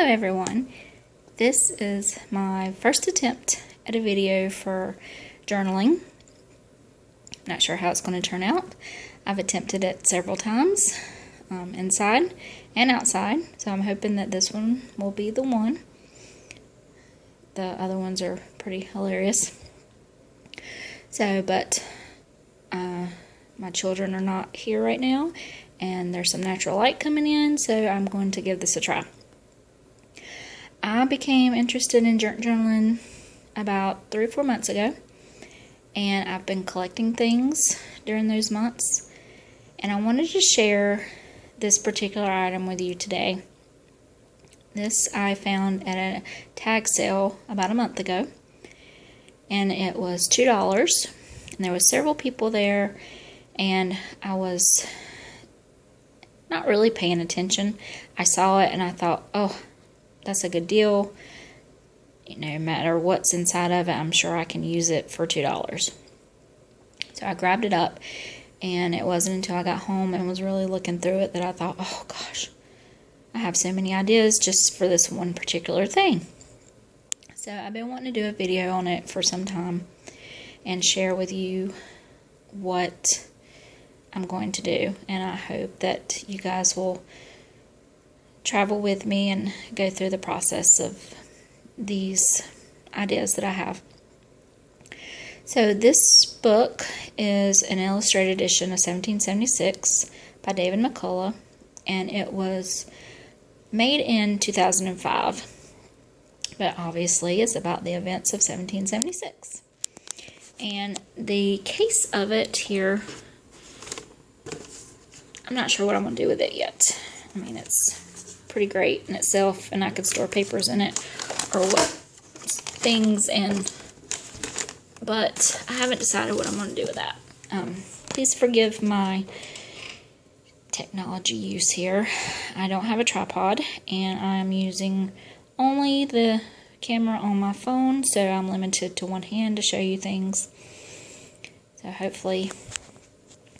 everyone. This is my first attempt at a video for journaling. Not sure how it's going to turn out. I've attempted it several times, inside and outside, so I'm hoping that this one will be the one. The other ones are pretty hilarious. But my children are not here right now, and there's some natural light coming in, so I'm going to give this a try. I became interested in journaling about 3 or 4 months ago, and I've been collecting things during those months, and I wanted to share this particular item with you today. This I found at a tag sale about a month ago, and it was $2, and there was several people there, and I was not really paying attention. I saw it and I thought, oh, that's a good deal. No matter what's inside of it, I'm sure I can use it for $2. So I grabbed it up, and it wasn't until I got home and was really looking through it that I thought, oh gosh, I have so many ideas just for this one particular thing. So I've been wanting to do a video on it for some time and share with you what I'm going to do, and I hope that you guys will travel with me and go through the process of these ideas that I have. So this book is an illustrated edition of 1776 by David McCullough, and it was made in 2005, but obviously it's about the events of 1776. And the case of it here, I'm not sure what I'm going to do with it yet. I mean, it's pretty great in itself, and I could store papers in it or what things, but I haven't decided what I'm going to do with that. Please forgive my technology use here. I don't have a tripod, and I'm using only the camera on my phone, so I'm limited to one hand to show you things. So hopefully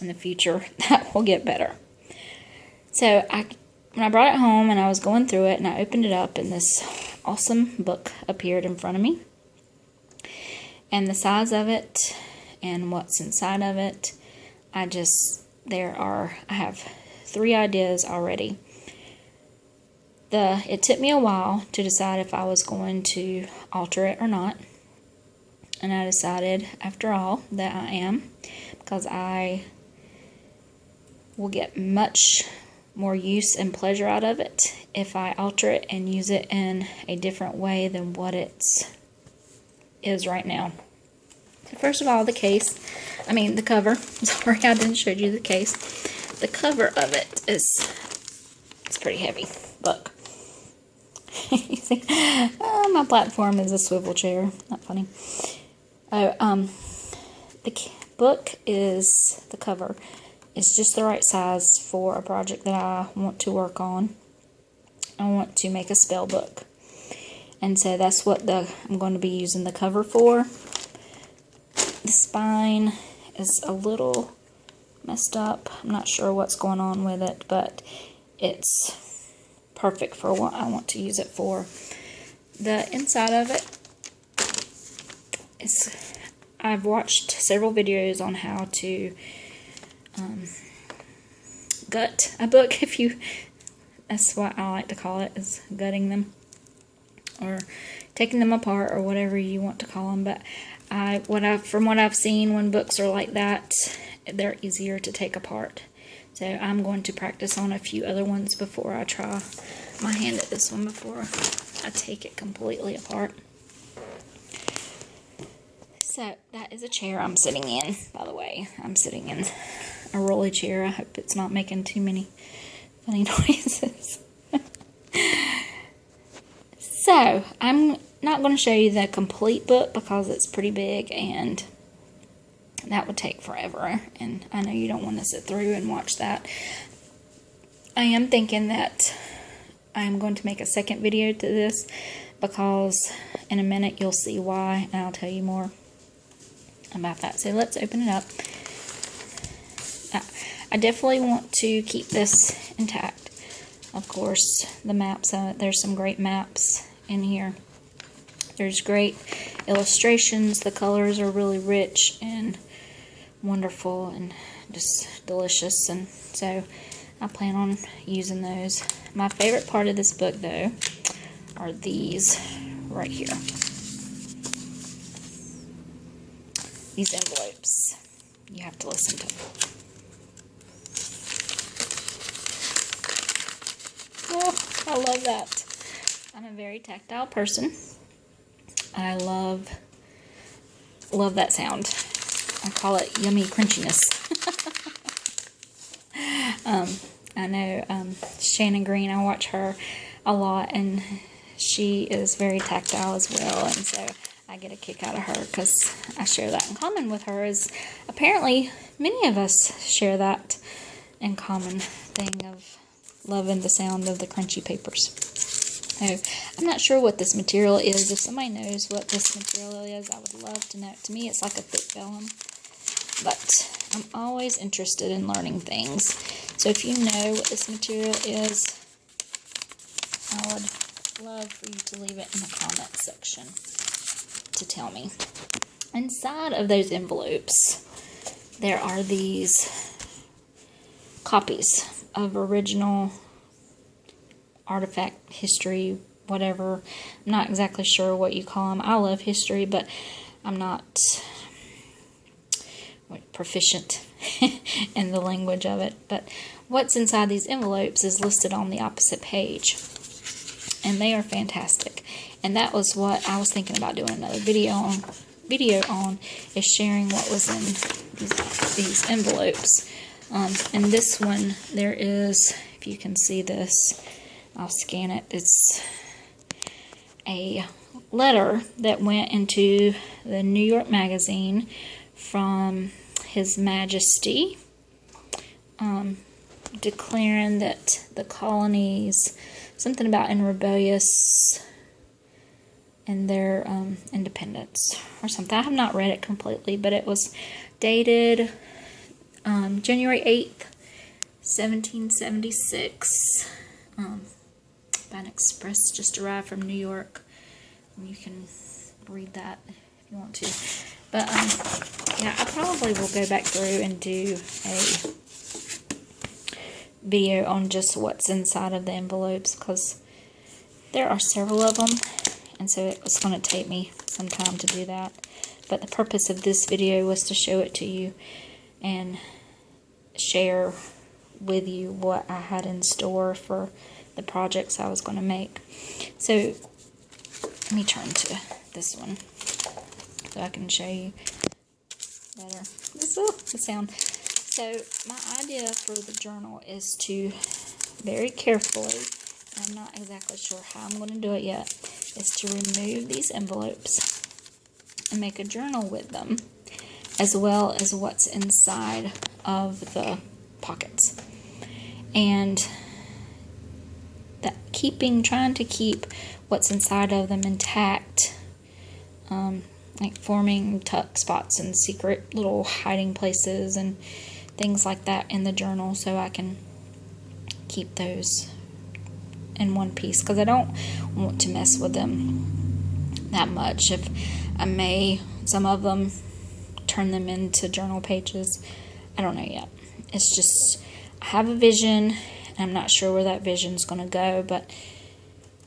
in the future that will get better. So when I brought it home and I was going through it and I opened it up, and this awesome book appeared in front of me. And the size of it and what's inside of it, I have 3 ideas already. It took me a while to decide if I was going to alter it or not. And I decided, after all, that I am, because I will get much more use and pleasure out of it if I alter it and use it in a different way than what it is right now. So first of all, the cover. Sorry, I didn't show you the case. The cover of it it's pretty heavy. Look. You see, my platform is a swivel chair. Not funny. The book the cover is just the right size for a project that I want to work on. I want to make a spell book, and so that's what I'm going to be using the cover for. The spine is a little messed up. I'm not sure what's going on with it, but it's perfect for what I want to use it for. The inside of it I've watched several videos on how to gut a book, that's what I like to call it, is gutting them or taking them apart or whatever you want to call them. But from what I've seen, when books are like that, they're easier to take apart. So I'm going to practice on a few other ones before I try my hand at this one, before I take it completely apart. So that is a chair I'm sitting in, by the way. I'm sitting in a rolly chair. I hope it's not making too many funny noises. So I'm not going to show you the complete book because it's pretty big, and that would take forever, and I know you don't want to sit through and watch that. I am thinking that I'm going to make a second video to this, because in a minute you'll see why, and I'll tell you more about that. So let's open it up. I definitely want to keep this intact. Of course, the maps, there's some great maps in here. There's great illustrations. The colors are really rich and wonderful and just delicious. And so I plan on using those. My favorite part of this book, though, are these right here. These envelopes. You have to listen to them. Oh, I love that. I'm a very tactile person. I love that sound. I call it yummy crunchiness. I know Shannon Green, I watch her a lot, and she is very tactile as well, and so I get a kick out of her because I share that in common with her. As apparently many of us share that in common thing of loving the sound of the crunchy papers. So I'm not sure what this material is. If somebody knows what this material is, I would love to know. To me, it's like a thick vellum, but I'm always interested in learning things. So if you know what this material is, I would love for you to leave it in the comments section to tell me. Inside of those envelopes, there are these copies of original artifact history, whatever. I'm not exactly sure what you call them. I love history, but I'm not proficient in the language of it. But what's inside these envelopes is listed on the opposite page, and they are fantastic. And that was what I was thinking about doing another video on, is sharing what was in these envelopes. And this one, there is, if you can see this, I'll scan it. It's a letter that went into the New York Magazine from His Majesty, declaring that the colonies, something about in rebellious and their independence or something. I have not read it completely, but it was dated January 8th, 1776. By an express just arrived from New York. And you can read that if you want to. But yeah, I probably will go back through and do a video on just what's inside of the envelopes, because there are several of them, and so it was going to take me some time to do that. But the purpose of this video was to show it to you and share with you what I had in store for the projects I was going to make. So let me turn to this one so I can show you better. The sound. So my idea for the journal is to very carefully, I'm not exactly sure how I'm going to do it yet, is to remove these envelopes and make a journal with them, as well as what's inside of the pockets. And that trying to keep what's inside of them intact, like forming tuck spots and secret little hiding places and things like that in the journal, so I can keep those in one piece, because I don't want to mess with them that much. If I may, some of them, turn them into journal pages, I don't know yet. It's just, I have a vision, and I'm not sure where that vision's going to go, but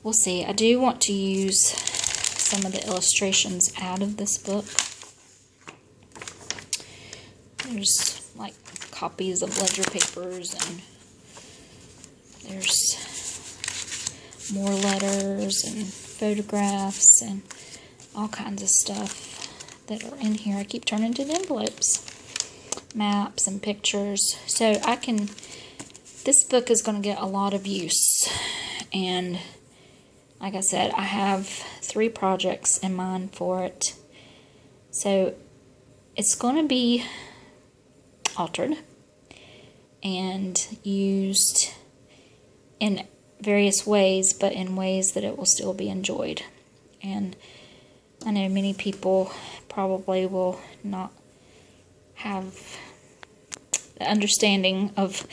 we'll see. I do want to use some of the illustrations out of this book. There's like copies of ledger papers, and there's more letters and photographs and all kinds of stuff that are in here. I keep turning to the envelopes. Maps and pictures. So this book is going to get a lot of use. And like I said, I have 3 projects in mind for it. So it's going to be altered and used in various ways, but in ways that it will still be enjoyed. And I know many people probably will not have the understanding of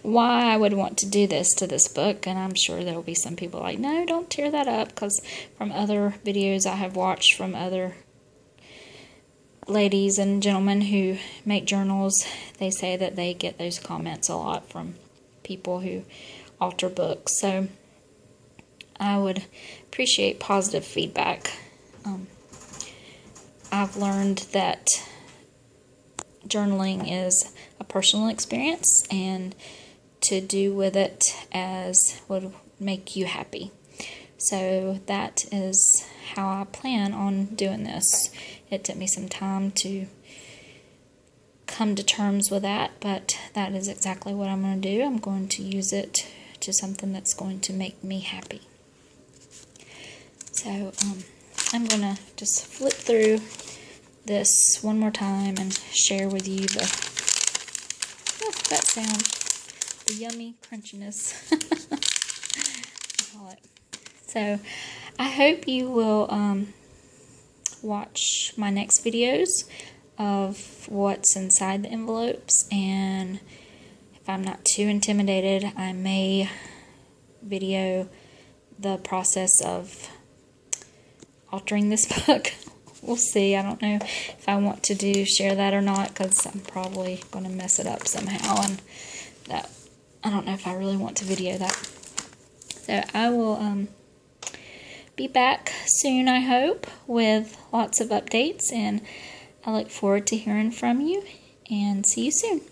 why I would want to do this to this book, and I'm sure there will be some people like, no, don't tear that up, because from other videos I have watched from other ladies and gentlemen who make journals, they say that they get those comments a lot from people who alter books. So I would appreciate positive feedback. I've learned that journaling is a personal experience, and to do with it as would make you happy. So that is how I plan on doing this. It took me some time to come to terms with that, but that is exactly what I'm going to do. I'm going to use it to something that's going to make me happy. So I'm going to just flip through this one more time and share with you that sound, the yummy crunchiness. I call it. So I hope you will watch my next videos of what's inside the envelopes, and if I'm not too intimidated, I may video the process of altering this book. We'll see. I don't know if I want to share that or not, because I'm probably going to mess it up somehow, and that I don't know if I really want to video that. So I will be back soon, I hope, with lots of updates, and I look forward to hearing from you, and see you soon.